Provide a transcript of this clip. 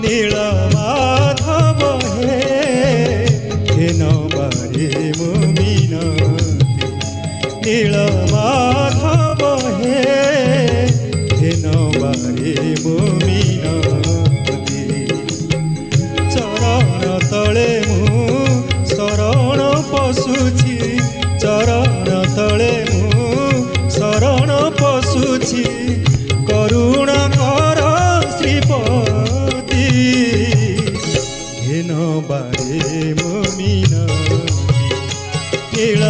नील माधव हे नबारे मो मिनती नील माधव हे नबारे मो मिनती चरण तले मु शरण पशुची चरण तले मु शरण पशुची करुणा कर श्रीपति हे नबारे मो मिनती नील